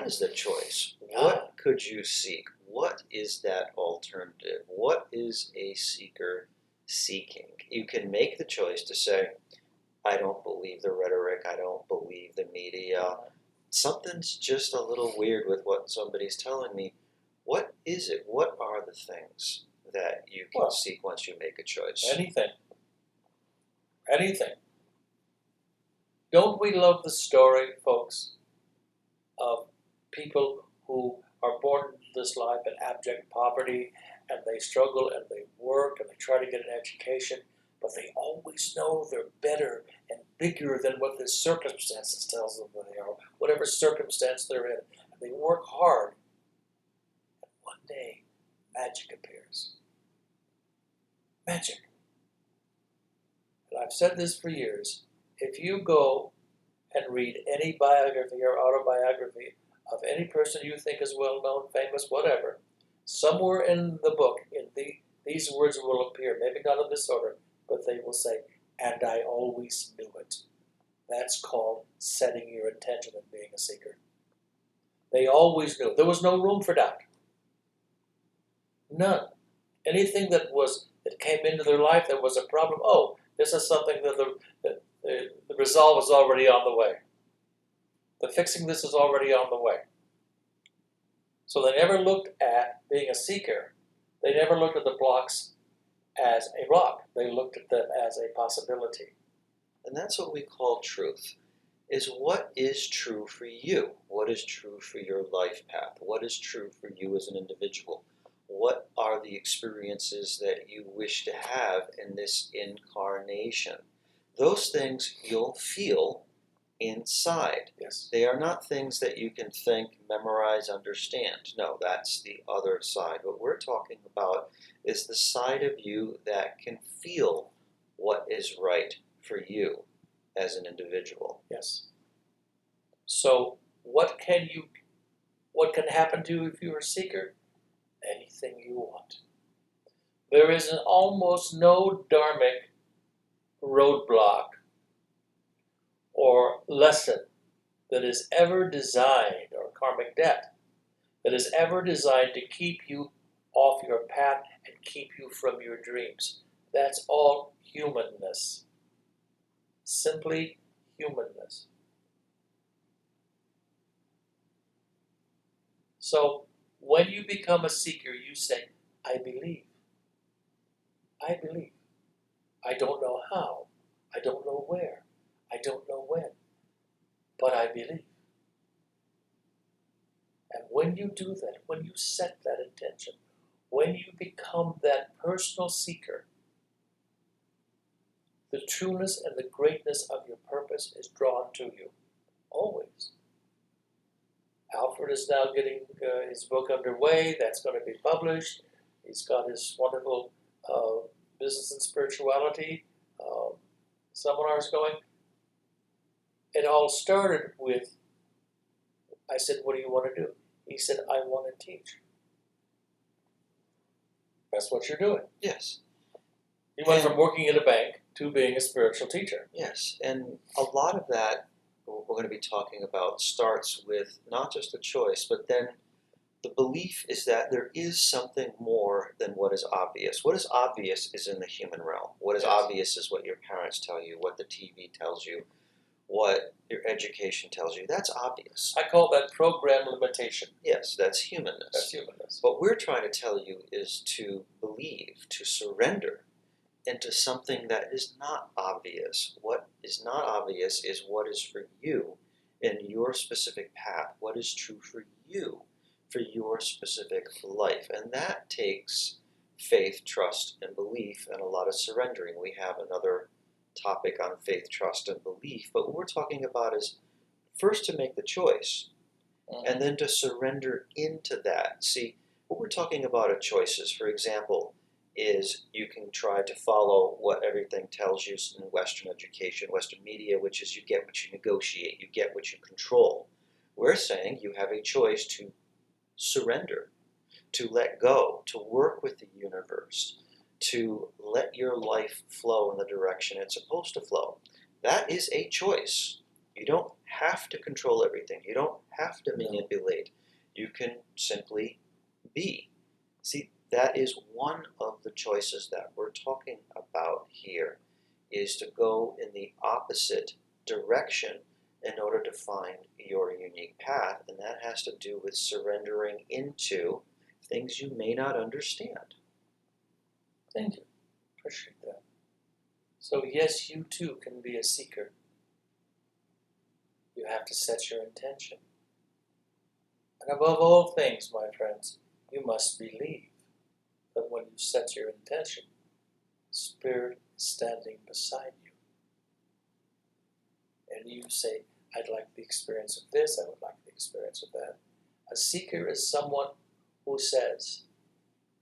what is the choice? What could you seek? What is that alternative? What is a seeker seeking? You can make the choice to say, I don't believe the rhetoric, I don't believe the media. Something's just a little weird with what somebody's telling me. What is it? What are the things that you can seek once you make a choice? Anything. Anything. Don't we love the story, folks, of people who are born into this life in abject poverty, and they struggle and they work and they try to get an education, but they always know they're better and bigger than what their circumstances tells them that they are, whatever circumstance they're in. And they work hard, and one day, magic appears. Magic. And I've said this for years. If you go and read any biography or autobiography of any person you think is well-known, famous, whatever, somewhere in the book, these words will appear, maybe not in this order, but they will say, and I always knew it. That's called setting your intention and being a seeker. They always knew. There was no room for doubt. None. Anything that came into their life that was a problem, this is something that the resolve is already on the way. The fixing this is already on the way. So they never looked at being a seeker. They never looked at the blocks as a rock. They looked at them as a possibility. And that's what we call truth, is what is true for you? What is true for your life path? What is true for you as an individual? What are the experiences that you wish to have in this incarnation? Those things you'll feel inside. Yes. They are not things that you can think, memorize, understand. No, that's the other side. What we're talking about is the side of you that can feel what is right for you as an individual. Yes. So what can happen to you if you're a seeker? Anything you want. There is almost no dharmic roadblock or lesson that is ever designed, or karmic debt, that is ever designed to keep you off your path and keep you from your dreams. That's all humanness. Simply humanness. So, when you become a seeker, you say, I believe. I believe. I don't know how. I don't know where. I don't know when. But I believe. And when you do that, when you set that intention, when you become that personal seeker, the trueness and the greatness of your purpose is drawn to you. Always. Alfred is now getting his book underway. That's going to be published. He's got his wonderful business and spirituality seminars going. It all started with, I said, what do you want to do? He said, I want to teach. That's what you're doing. Yes. You went from working at a bank to being a spiritual teacher. Yes, and a lot of that we're going to be talking about starts with not just a choice, but then the belief is that there is something more than what is obvious. What is obvious is in the human realm. What is obvious is what your parents tell you, what the TV tells you, what your education tells you. That's obvious. I call that program limitation. Yes, that's humanness. That's humanness. What we're trying to tell you is to believe, to surrender into something that is not obvious. What is not obvious is what is for you in your specific path, what is true for you for your specific life. And that takes faith, trust, and belief, and a lot of surrendering. We have another topic on faith, trust, and belief, but what we're talking about is first to make the choice, and then to surrender into that. See, what we're talking about are choices. For example, is you can try to follow what everything tells you in Western education, Western media, which is you get what you negotiate, you get what you control. We're saying you have a choice to surrender, to let go, to work with the universe, to let your life flow in the direction it's supposed to flow. That is a choice. You don't have to control everything. You don't have to manipulate. You can simply be. See, that is one of the choices that we're talking about here, is to go in the opposite direction in order to find your unique path, and that has to do with surrendering into things you may not understand. Thank you. Appreciate that. So yes, you too can be a seeker. You have to set your intention. And above all things, my friends, you must believe that when you set your intention, Spirit is standing beside you. And you say, I'd like the experience of this, I would like the experience of that. A seeker is someone who says,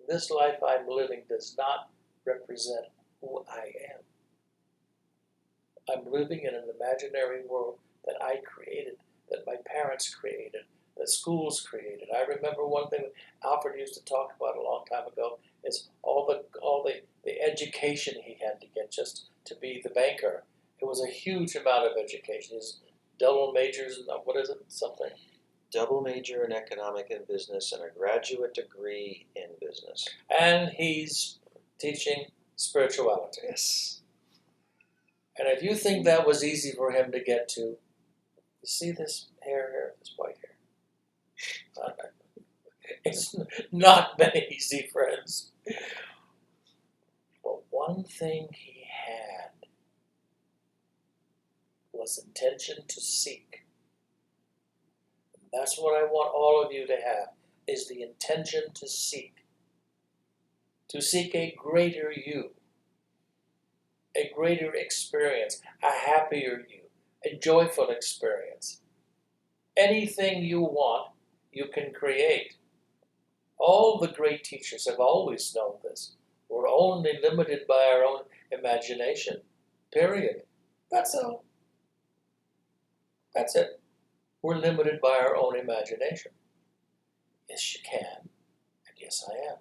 this life I'm living does not represent who I am. I'm living in an imaginary world that I created, that my parents created, that schools created. I remember one thing Alfred used to talk about a long time ago is all the education he had to get just to be the banker. It was a huge amount of education. His double majors in, what is it, something? Double major in economic and business and a graduate degree in business. And he's teaching spirituality. Yes. And if you think that was easy for him to get to, you see this hair here, this white hair? It's not been easy, friends. But one thing he had was intention to seek. That's what I want all of you to have, is the intention to seek. To seek a greater you, a greater experience, a happier you, a joyful experience. Anything you want, you can create. All the great teachers have always known this. We're only limited by our own imagination. Period. That's all. That's it. We're limited by our own imagination. Yes, you can, and yes, I am.